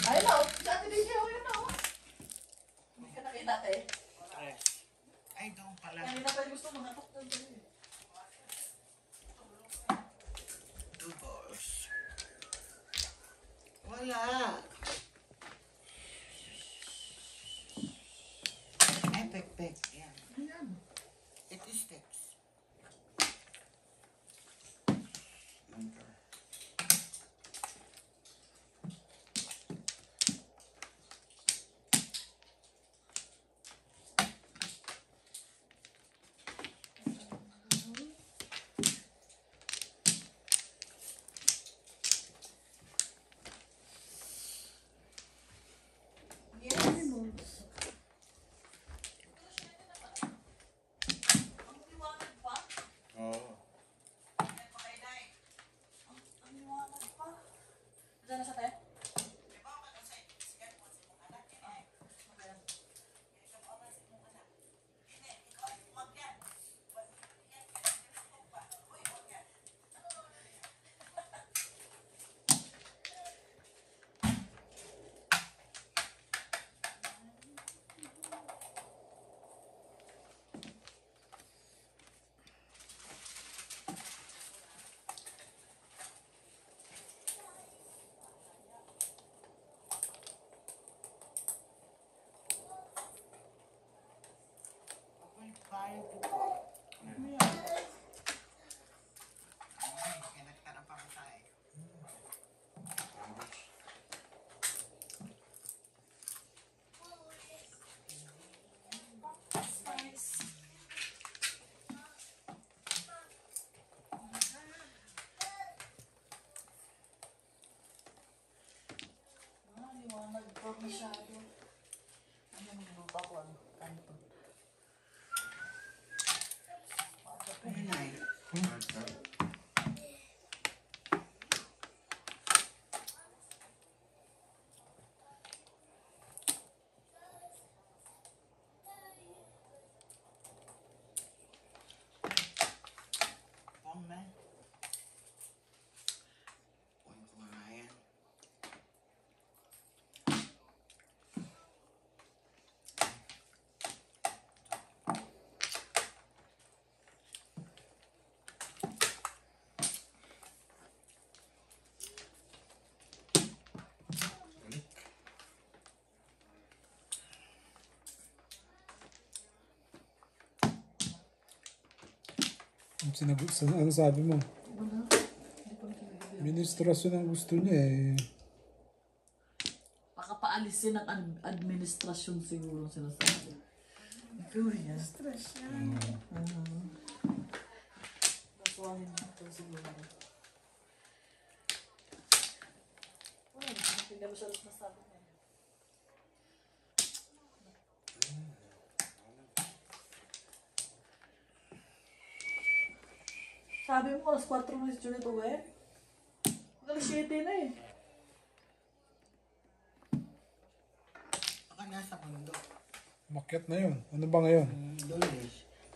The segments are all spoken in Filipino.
Ayun na, si Ate DJ, ayun na. Hindi ka nakita, te. Ay, doon pala. Kanina pa gusto mga tuktok doon. Tubos. Wala. Ay, pek-pek. Yan. Ayan. It is sticks. Kain ko po. Ay, kinagtarang pa ko tayo. Liwanag pa masyado. Ano magluto ko ang kanto. Ay, Pome. Huwag kumakain. Ano sabi mo? Administrasyon ang gusto niya eh. Baka paalisin ang administrasyon siguro sinasabi. Curious. Stress yan. Kasuahin ito siguro. Hindi mo siya nasabi na. Sabi mo, alas 4 mo si Juliet uwi? Alas 7 na eh. Baka nasa mundo. Makyat na yun. Ano ba ngayon? Doon eh.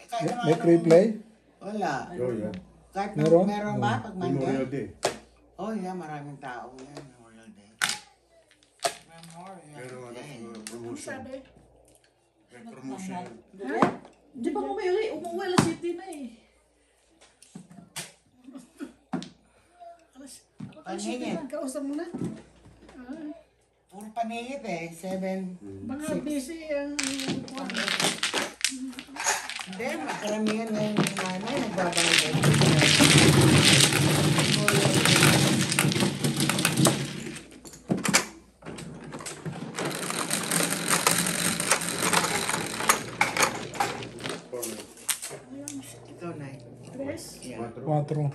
Kahit naman May anong- pre-play? Wala. Yeah. Kahit Meron? meron ba pag Memorial Monday? Day. Oh yeah, maraming tao yan. Memorial Day. Memorial Pero ano, Day. Ano promotion. sabi? May promotion. Juliet? Di ba umuwi alas 7 na eh. Paningit. Kausap mo na? Puro paningit eh. 7. Baka busy ang Hindi, makaramihan na yung nanay. Nagbabayad. Ikaw na. stress. Yeah. 4.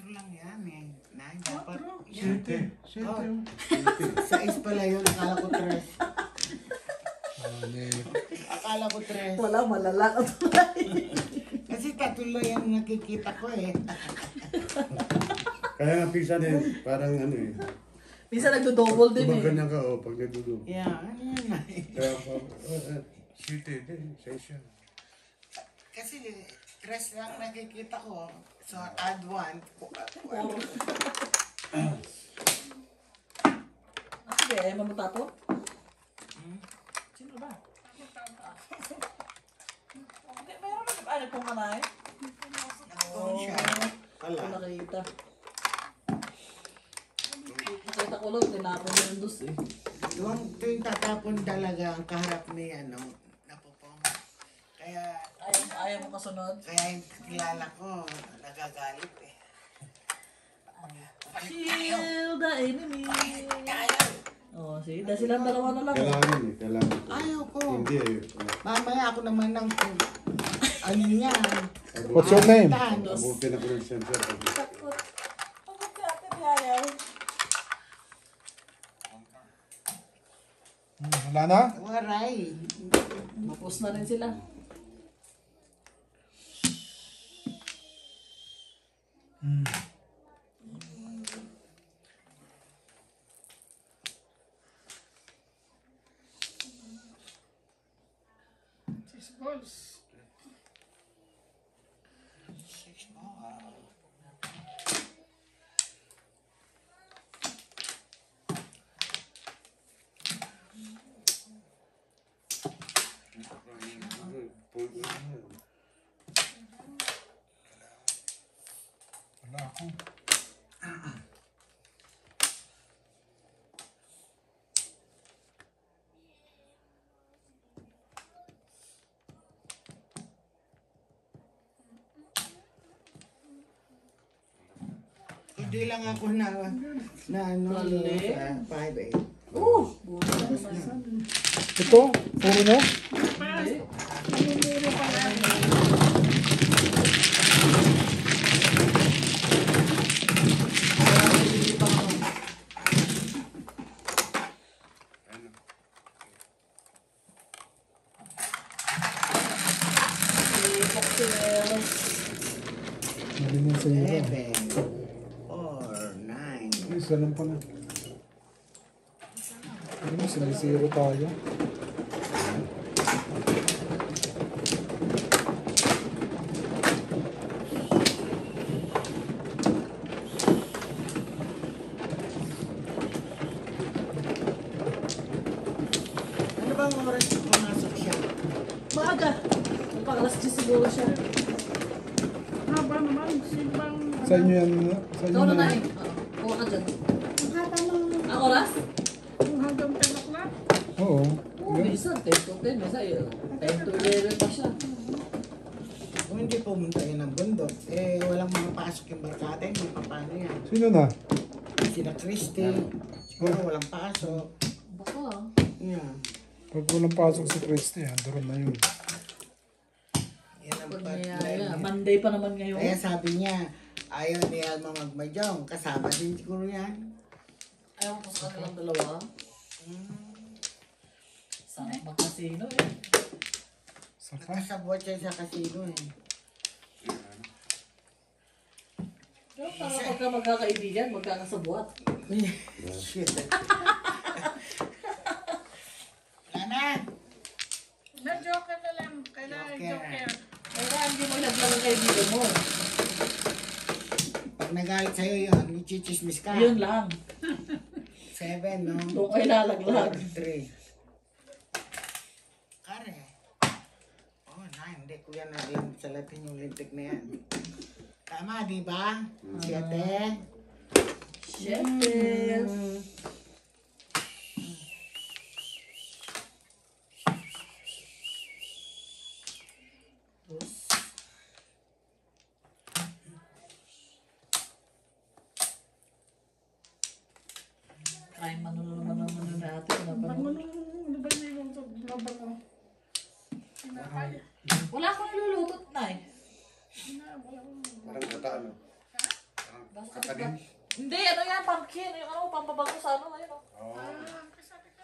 4 lang yan eh. Nay, dapat. Siyete. Oh, 6 pala yun. Akala ko 3. Akala ko 3. Wala, malala ka Kasi 3 lang yan nakikita ko eh. Kaya nga pisa din, parang ano eh. Minsan nagdo-double din eh. Gumaganyan ka pag nagdudog. Yeah, ano yan Nay? Kaya siyete din, session. Kasi 3 lang nakikita ko. So add 1. Sige, ayaw mo matapon? Sino ba? Hindi, mayroon na ano pong manay? Nakapon siya. Wala Wala. nakita. Nakita ko lang, tinapon mo yung dus eh. Tuwing tatapon talaga ang kaharap ni ano, napupong. Kaya Ayaw mo kasunod? yung kilala ko, nagagalit eh. Kill the enemy. Oh, sige. Dahil silang dalawa na lang. Kailangan eh, kailangan. Ayaw ko. Hindi eh. Mamaya ako naman ng ano niya. What's your name? Abutin ako ng sensor. Takot. Takot si ate ni ayaw. Wala na? Waray. Mapos na rin sila. Six balls. Wala ako. Hindi lang ako na ano, Mali. sa 5-8. Buta naman. Ito? Puro nyo? Hindi. Namimili pa lang. Hindi pa ako. Cocktails. Mali na sa iyo. 7 or 9. Isa lang pala. Ano mo, sinag-zero tayo. Ano bang oras pumasok siya? Maaga. Pang alas 10 siguro siya. Haba naman. Sino bang... Sa inyo yan. Sa inyo Ikaw na na. tayo. Kuha ka dyan. Ang haba ng... Ang oras? Kung hanggang 10 o'clock. Oo. Minsan 10 to 10. Minsan 10 to 11 pa siya. Kung hindi pumunta yun ng bundok, eh walang mga pasok yung barkada, hindi pa paano yan. Sino na? Sina Christy, siguro walang pasok. Baka. Yeah. Pag walang pasok si Christy, doon na yun. Yan ang Pag partner niyaya. niya. Monday pa naman ngayon. Kaya sabi niya, ayaw ni Alma magmadyong, kasama din siguro yan. Ayaw ko sa kanilang dalawa. Sana magkasino eh. Saka? Nakasabot siya sa kasino eh. Pero para pagka magkakaibigan, magkakasabuat. Shit. Wala na. Na joker na lang. Kailangan Joker. joker. Kaya hindi mo ilaglag ang kaibigan mo. Pag nagalit sa'yo yun, chichismis ka. Yun lang. 7, no? Doon kayo lalaglag. 3. Kare. Oh, 9. Hindi ko yan naging sa Latin yung lintik na yan. Tama, di ba? 7. Sheffield. Ay, manunod naman natin. Ano ba yung global ko? Sinakay. Wala akong nilulutot na eh. Parang gata, ano? Basta Kakanin. Hindi, ano yan, pumpkin. Yung ano, pampabago sa ano, ayun o. Oh. Sabi ko,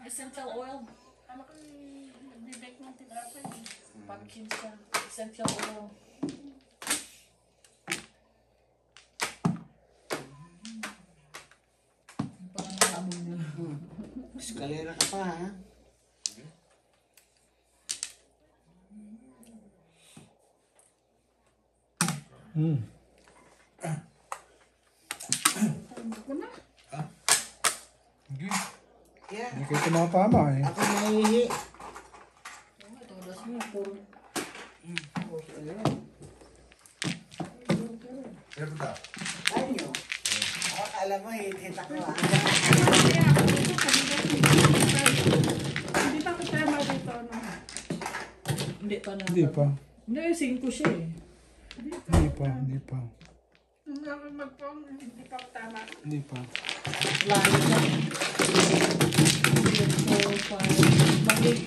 Essential oil. ano ko bibake ng tinapay. Pumpkin siya. Essential oil. Yung parang nakaabog niya. Eskalera ka pa, ha? Hmm. Hindi. Yeah. Hindi kayo tumatama eh. Ako nahihi. Ito, das mo. Puro. Pero da. Ano? Ako, alam mo, hit ako, ha? Hindi pa ko tama dito, no? Hindi pa na. Hindi pa. Hindi, 5 siya eh. Hindi pa. Nung ako mag-phone, hindi pa ko tama. Hindi pa. Layo na. 4, 5, balik.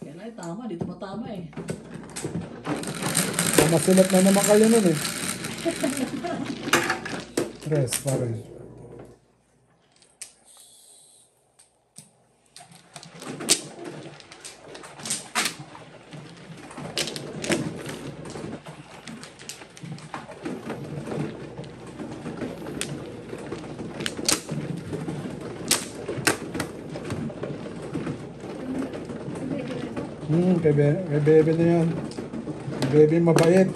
Yan ay tama, dito matama eh. Masilat na naman kayo nun eh. Tres, pare. Kay Bebe na yan. Kay Bebe mabait.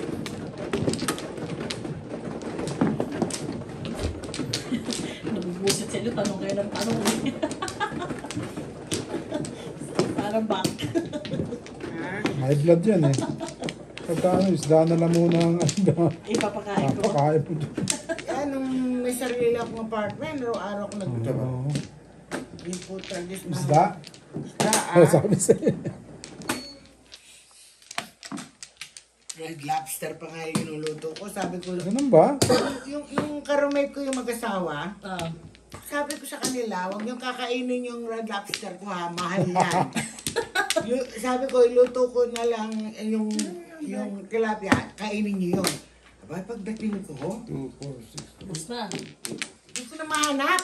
Nabubusit sa inyo, tanong kayo ng tanong eh. Parang back. May blood yan eh. Pagka ano, isda na lang muna ang Ipapakain ko. pakain mo dyan. Yan, nung may sarili akong apartment, araw-araw ko nagtrabaho. Oo. Yung po tragis na. Isda? Isda, Sabi sa'yo. Red lobster pa nga yung niluluto ko. Sabi ko, Ganun ba? yung karumate ko yung mag-asawa, Ah. sabi ko sa kanila, huwag niyong kakainin yung red lobster ko ha, mahal yan. Sabi ko, iluto ko na lang yung tilapia, kainin niyo yun. Aba, pagdating ko, 2, 4, 6. Bus na. hindi ko na mahanap.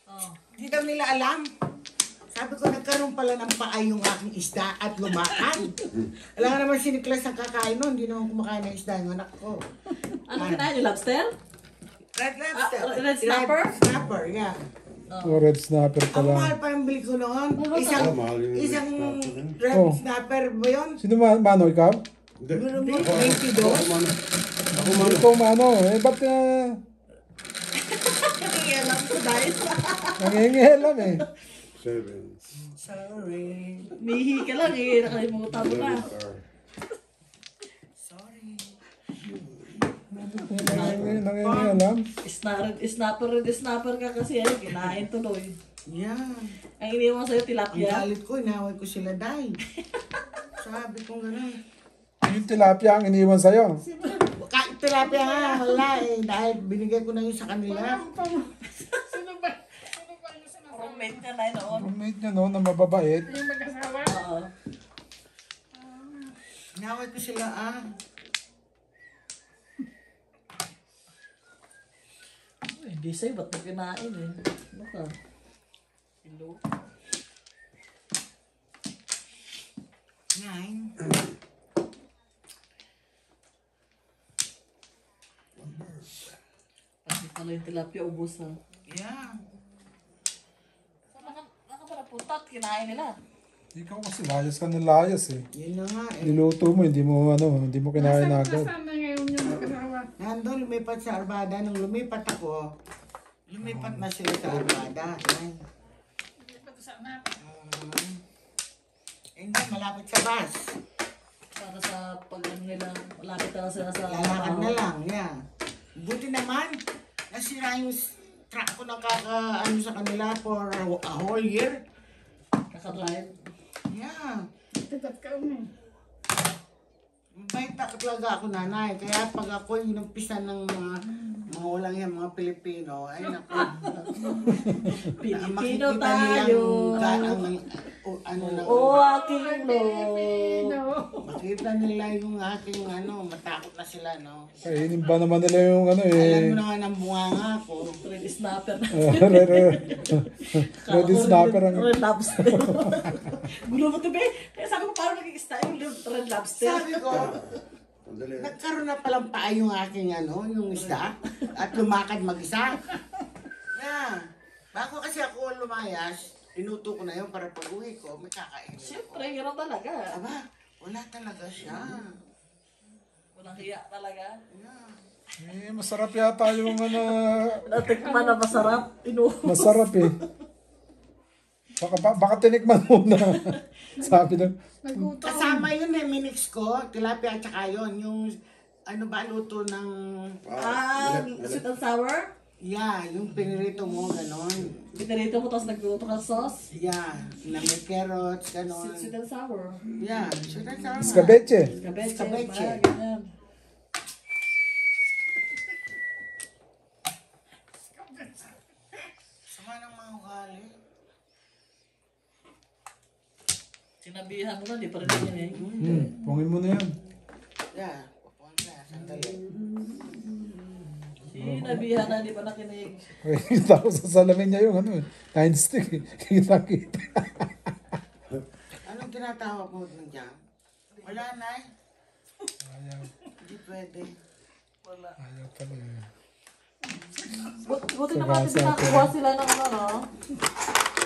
Oh. Hindi daw nila alam. Sabi ko, nagkaroon pala ng paa yung aking isda at lumakad. Alam nga naman si Niklas ang kakain nun, hindi naman kumakain ng isda yung anak ko. Ano kinain yung lobster? Red lobster. Red snapper? Red snapper, yeah. Oh, red snapper Ang pala. mahal pa yung bili ko noon. Oh, mahal yung red Isang snapper din. red Oh. snapper ba yun? Sino Mano, ikaw? Hindi. Meron mo 20 doon? Ako mano. Ikaw Mano. Eh, ba't Kaya lang ko dahil. nangingilam eh? 7. Sorry. Mihi ka lang eh. Nakalimutan mo na. Sorry. Nangingilam? Snapper ka kasi eh. Kinain tuloy. Yeah. Ang iniwan sa'yo, Ang tilapia. galit ko, inaway ko sila dahil. Sabi ko gano'n. Yung tilapia ang iniwan sa'yo. Tilapia nga, wala eh. Dahil binigay ko na yun sa kanila. Sino ba yung sinasabi? Roommate ka na noon. Roommate niya no, na mababait. Yung mag-asawa? Oo. Inaway ko sila Hindi sa'yo, ba't mo kinain eh? Ano ka? Hello? 9. Pati pala yung tilapia, ubos na. Yeah. Para putat, kinain nila. Ikaw kasi layas ka ng layas eh. Yun na nga eh. Niluto mo, hindi mo kinain agad. Nasaan na ngayon yung mag-asawa? Nandun, lumipat sa Armada. Nung lumipat ako, lumipat na sila sa Armada. Yan. Hindi pa ito sana. Hindi, malapit sa bus. Para sa pag ano nila, malapit na lang sila sa Lalakad na lang, yeah. Buti naman, nasira yung truck ko na ano sa kanila for a whole year. Kakadrive. Yeah. Tigat ka umi. Mabait na talaga ako, nanay. Kaya pag ako yung inumpisa ng mga walang yan, mga Pilipino, ay naku. Pilipino Makikita tayo. ano na, O aking Lord. makita nila yung aking matakot na sila, no? Kainin ba naman nila yung ano Alam eh. mo naman ang bunganga ko. Red snapper. Ready snapper ang... Red lobster. Gulo mo ito, be. Kaya sabi ko, parang naging style yung red lobster. Sabi ko, nagkaroon na palang paa yung aking yung isda at lumakad mag-isa. Yeah. Bago kasi ako lumayas, inuto ko na yun para pag uwi ko, may kakain. Siyempre, gano'n talaga. Aba, wala talaga siya. Walang hiya talaga. Yeah. Eh, masarap yata yung ano... Natikman na masarap. Masarap eh. Baka tinikman muna. Sabi ng... Kasama yun minix ko, tilapia at saka yun, yung luto ng, Sweet and sour? yung pinirito mo, ganon. Pinarito mo, tapos nagluto ka sauce? Yeah, na may carrots, ganon. Sweet and sour. Yeah, sweet and sour. Escabeche. Kabeche. Escabeche. Ganyan. Sama ng mga ugali. Sinabihan mo na, di pa rin yan eh. Pungin mo na yan. Yeah, pupunta, sandali. Sinabihan na, di pa nakinig. Kita ko sa salamin niya yung ano, 9 stick eh. Kita-kita. Anong tinatawag mo dun dyan? Wala na eh. Ayaw. Hindi pwede. Ayaw pala eh. Buti naman natin nakakuha sila ng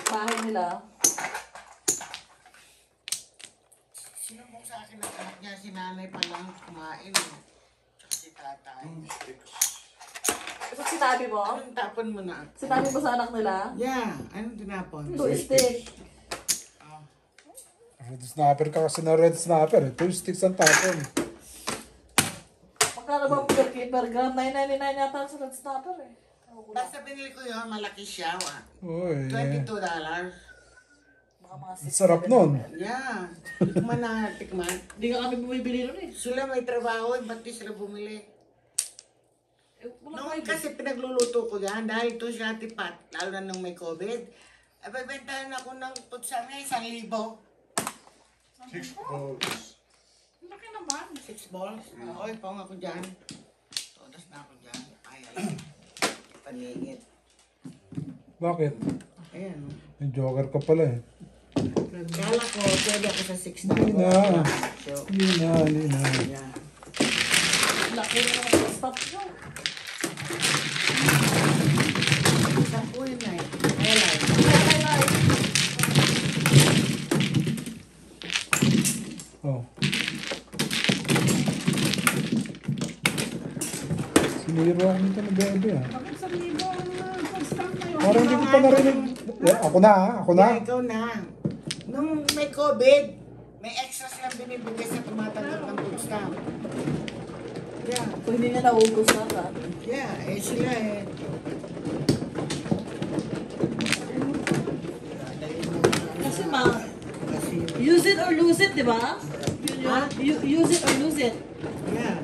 bahay nila. Sino mo sa akin ang anak niya? Si nanay pa lang kumain. Tsaka si tatay. Ito sinabi mo? Anong tapon mo na? Sinabi mo sa anak nila? Yeah, anong tinapon? 2 stick. Red snapper ka kasi na red snapper eh. 2 sticks ang tapon. Magkano ba per keeper? Gram 9.99 yata sa red snapper eh. Basta binili ko yun, malaki siya. Uy, $22. Baka mga ang sarap nun. Yeah. Tikman na, tikman. Hindi ka kami bumibili nun eh. Sila may trabaho, ba't di sila bumili? Wala Noon kayo. kasi pinagluluto ko yan dahil ito siya tipat, lalo na nung may COVID. Abay, bentahan ako ng putsami, 1,000. 6 balls. Laki naman. 6 balls. Oy, paong ako dyan. Todas na ako dyan. Ay. Paningit. Bakit? Ayan. May joker ka pala eh. Kala ko, pwede ako sa 6 na. Hindi na. So, Hindi na. yeah. Laki na naman sa stop nyo. Sampu yun na eh. Highlight. Oh. Siniro ako nito na bebe ah. Bakit sa libo ang constant na yun? Parang hindi ko pa narinig. Ako na ah. Ako na. Yeah, ikaw na. Nung may COVID, may extra silang binibigay sa tumatanggap ng food stamp. Yeah. Kung hindi niya naubos na ka. Yeah, sila eh. Kasi Kasi, use it or lose it, di ba? Use it or lose it. yeah.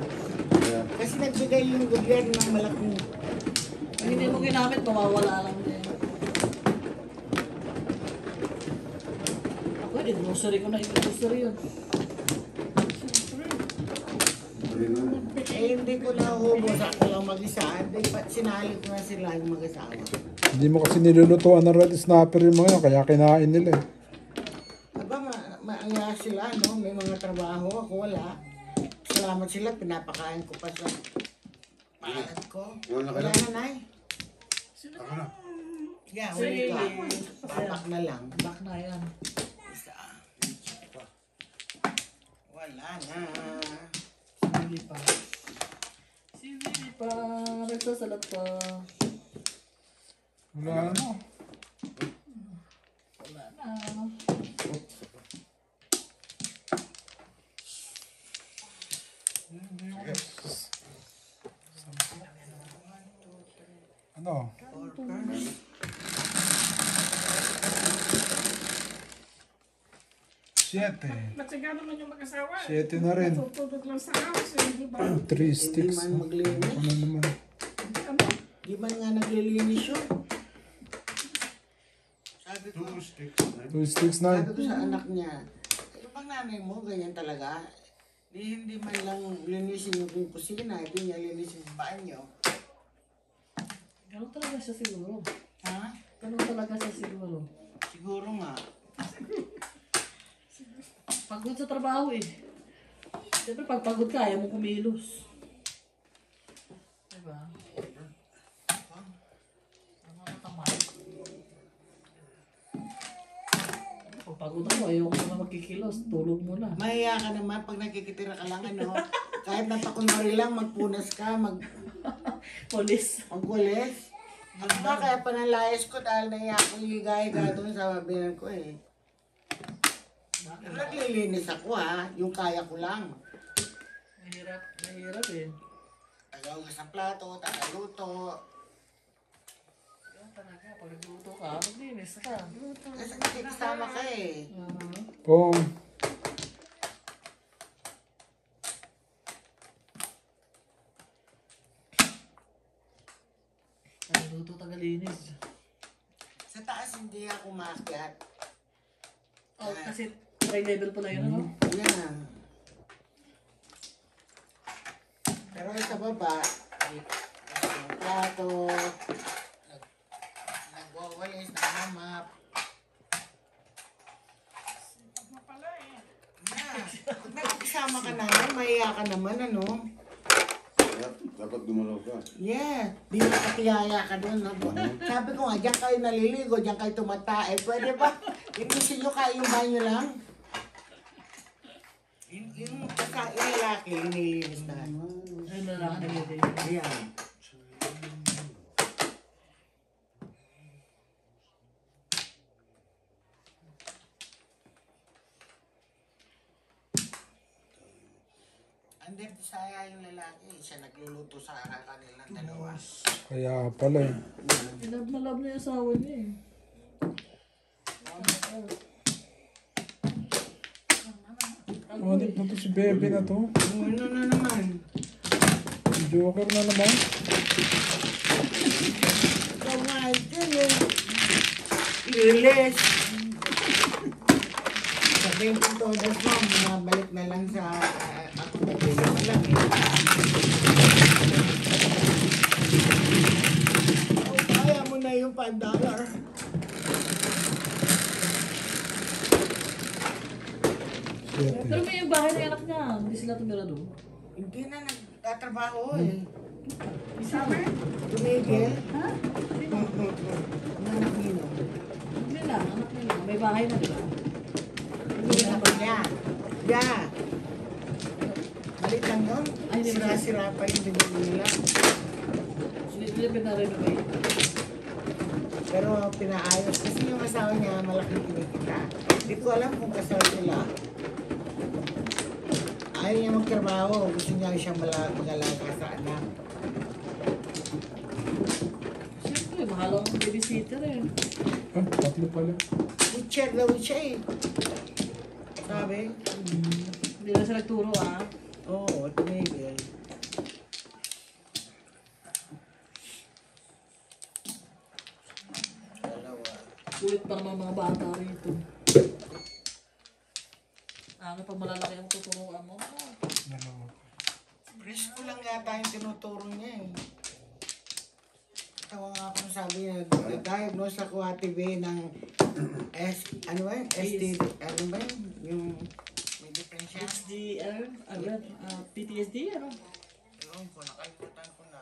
Yeah. Kasi nagbigay yung gobyerno ng malaking... Kung hindi mo ginamit, mawawala lang din. Ako, grocery ko na grocery yun. Hindi ko naubos. Ako lang mag-isa. Sinali ko na sila yung mag-asawa. Hindi mo kasi nilulutuan ng red snapper yung mga yun, kaya kinain nila eh. Aba, maanga sila, no? May mga trabaho. Ako wala. Salamat sila. Pinapakain ko pa sa palat ko. Wala ka Wala lang. na, Nay. Ako na. Yeah, Sige. huli ka. Babak na lang. Back na yan. Isa. Wala na. Sili pa. Sili pa. Nagsasalat pa. Wala na. Wala na. Ano? Siyete. Matyaga naman yung mag-asawa. Siyete na rin. Tutulog lang sa house eh, di ba? 3 Hindi sticks. man maglinis. Ano naman? Ano? Di man nga naglilinis yun. Sabi ko, 2 sticks. 2 sticks sabi 9. ko sa anak niya, yung bang nanay mo, ganyan talaga? Hindi man lang linisin yung kusina, hindi niya linisin yung banyo. Ganun talaga siya siguro. Ha? Ganun talaga siya siguro. Siguro nga. Pagod sa trabaho eh. Siyempre pag pagod ka, ayaw mo kumilos. Diba? Nakakatamad. Pag pagod ako, ayaw ko na magkikilos. Tulog mo na. Mahiya ka naman pag nakikitira ka lang, ano? Kahit napakunwari lang, magpunas ka, Polis. magkulis. Ano ba, kaya panalayas ko dahil nahiya ko higay-higa doon sa binan ko eh. Naglilinis ako ha, yung kaya ko lang. Mahirap eh. Tagahugas ng plato, tagaluto. Yan talaga, pag nagluto ka, maglinis ka. Kasi nakikisama ka eh. Pong. Nagluto, tagalinis. Sa taas hindi ako maakyat. Oh, kasi try level pala yun, ano? Yan. Pero sa baba, yung plato, nagwawalis, nagmamap. Yeah. Pag nakikisama ka namin, mahiya ka naman, ano? Dapat gumalaw ka. Yeah, di nakakiyaya ka doon. No? Sabi ko nga, diyan kayo naliligo, diyan kayo tumatae. Pwede ba? Inisin nyo kayo yung banyo lang? Yung lalaki, nililinis na. Ayun na lang, nagluto. Ayan. Under Bisaya yung lalaki, siya nagluluto sa kanilang dalawa. Kaya pala eh. Love na yung asawa niya eh. Umanip na to si Bebe na to. Ano na naman? Joker na naman. Ikaw nga, dyan eh. Lilis. Sabihin ko todas mo, bumabalik na lang sa ako nabili mo lang eh. Oh, kaya mo na yung $5. Pero may yung bahay na yung anak niya. Hindi sila tumira doon. Hindi na nagtatrabaho eh. Summer? Tumigil. Ha? Anak nino. Hindi lang, anak nila. May bahay na diba? Hindi naman niya. Yeah. Balik lang yun. Ay, hindi ba? Sira-sira pa yung binili nila. Hindi pinarenovate. Pero pinaayos kasi yung asawa niya malaking kinikita. Hindi ko alam kung kasal sila. Ayaw niya magtrabaho. Gusto niya siyang mag-alaga sa anak. Siyempre, mahal ang babysitter eh. Ah, tatlo pala. Wheelchair daw siya eh. Sabi? Hindi na siya nagturo ah. Oo, tumigil. Dalawa. Kulit pa naman mga bata rito. Ano pag malalaki ang tuturuan mo? Dalawa. Presko lang yata yung tinuturo niya eh. Tawa nga ako nung sabi niya, diagnose ako Ate B ng ano ba yun? Ano ba yun? Yung may diferensya? HDR, PTSD, ano? Ewan ko, nakalimutan ko na.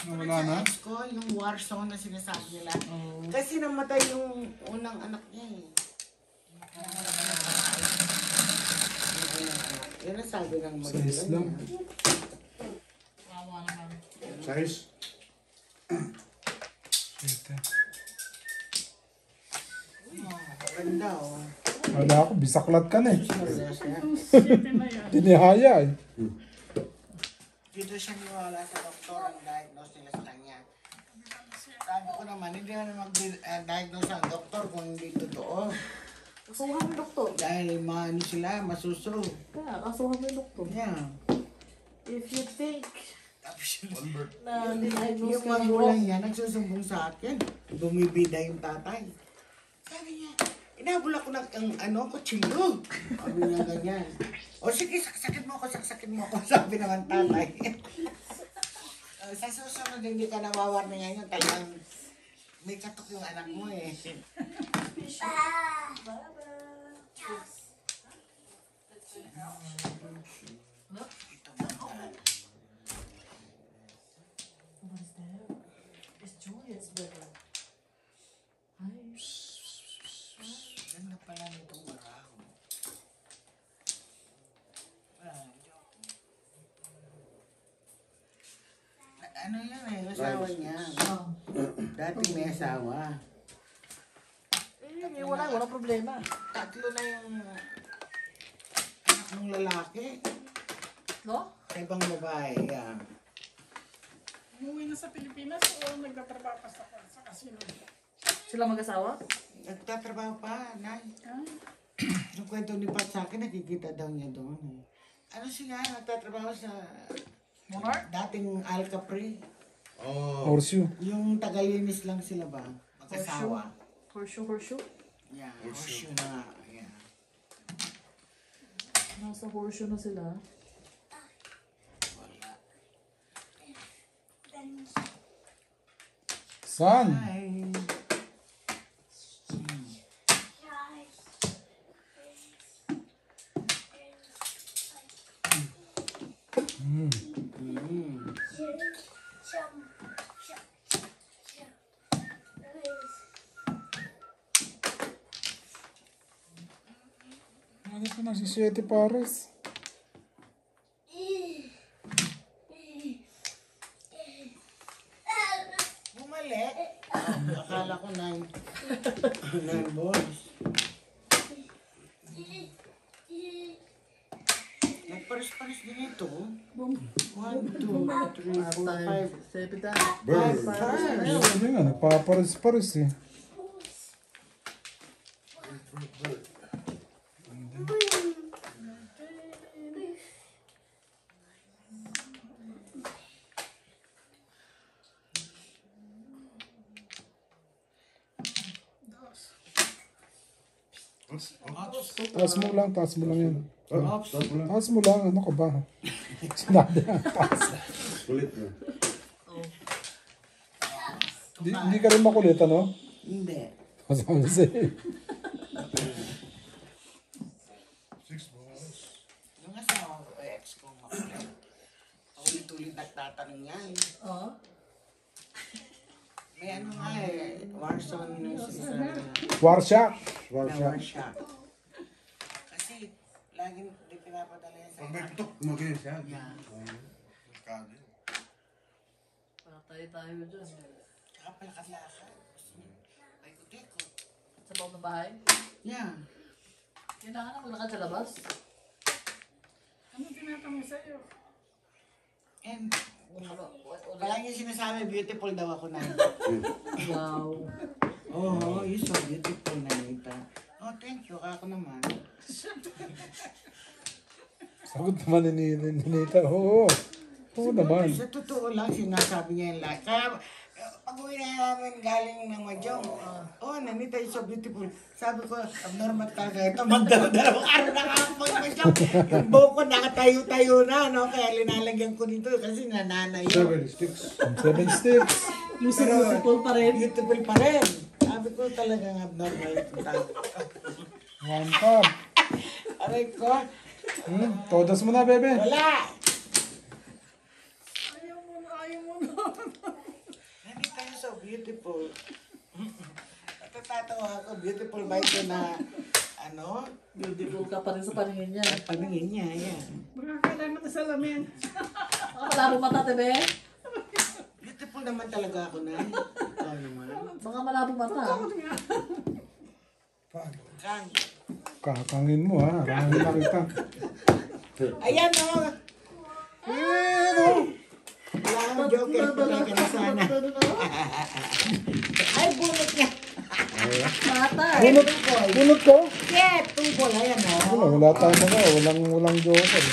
Wala na? Ko, yung war zone na sinasabi nila. Oo. Kasi namatay yung unang anak niya eh. Yan ang sabi ng Sa Islam. niya. Kawawa naman. Size? Ito. Ganda oh. Wala ako, bisaklat ka na eh. City na yan. Tinihaya eh. Dito siya niwala sa doktor ang diagnose nila sa kanya. Sabi ko naman, hindi na mag-diagnose ang doktor kung hindi totoo. Kasuhan mo yung doktor. Dahil maano sila, masuso. Kaya, kasuhan mo yung doktor. Yeah. If you think Na diagnose Yung magulang niya, nagsusumbong sa akin. Bumibida yung tatay. Sabi niya, inabol ako ng kutsilyo. Sabi niya ganyan. O sige, saksakin mo ako. Sabi naman tatay. Sa susunod, hindi ka nawawarning ngayon. Talagang may katok yung anak mo eh. What is that? It's Juliet's bedroom. Hi. Ganda pala nitong baraho. Ano yan eh, asawa niya. Oh. Dati may asawa. Wala problema. Tatlo na yung anak ng lalaki. No? Sa ibang babae, yan. Umuwi na sa Pilipinas o nagtatrabaho pa sa casino? Sila mag-asawa? Nagtatrabaho pa, Nay. Ah, Yung kwento ni Pat sa akin, nakikita daw niya doon. Eh. Ano siya, nagtatrabaho sa Monarch? dating Al Capri. Oh. Horseshoe. Yung tagalinis lang sila ba? Mag-asawa. Horseshoe? Yeah, horseshoe na nga. Yeah. Nasa horseshoe na sila. San? Hi. Ano pa na si Siete Pares? Bumalik. Akala ko 9 balls. Nagpares-pares din ito. 1, 2, 3, 4, 5. Sepita. Bird. Sabi nga, nagpapares-pares eh. Taas mo lang yan. Taas mo lang, ano ka ba? Sinabi nga, taas. Kulit na. Hindi ka rin makulit, ano? Hindi. Masama sa'yo. Yung asawa ko, ex ko, makulit. Ulit-ulit nagtatanong yan. Oo. May ano nga eh, Warzone yung sinasabi na. Warsha. Warsha. Kasi, laging di pinapadala yan sa Pag may putok, kumagaya siya. Yeah. Kado. Patay tayo dyan. Tsaka palakad-lakad. Paikot-ikot. Sa bawang ng bahay. Yeah. Kailangan ako lakad sa labas. anong tinatanong sa'yo? And, Wala. palagi sinasabi, beautiful daw ako na. Wow. Oo, you're so beautiful na Nita. Oh, thank you. Ako naman. Sagot naman ni Nita. Oo. Oo naman. Sa totoo lang, sinasabi niya yung lahat. Kaya, pag uwi na namin galing ng Majong, oh, Nanita, you're so beautiful. Sabi ko, abnormal talaga ito. Magdalawang araw na ako mag-Majong. Yung buhok ko nakatayo-tayo na, no? Kaya linalagyan ko nito kasi nananayo. 7 sticks. 7 sticks. Beautiful pa rin. Beautiful pa rin. Sabi ko talagang abnormal ito. One cup. Aray ko, Todas mo na, bebe. wala! Ayaw mo na. Nanita, you're so beautiful. Natatawa ako, beautiful ba ito na, ano, Beautiful ka pa rin sa paningin niya. paningin niya, yan. Baka kailangan na salamin. Malabo mata, tebe. Beautiful naman talaga ako na. Ikaw naman. Baka malabo mata. Kang. Kakangin mo, ha. Rangin na kita. Ayan o! Ayan o! Wala akong joker, patay ka na sana. Ay, bunot niya! Mata. Bunot ko? Shit! Tungkol, ayan o. Wala tayong mga. Walang joker.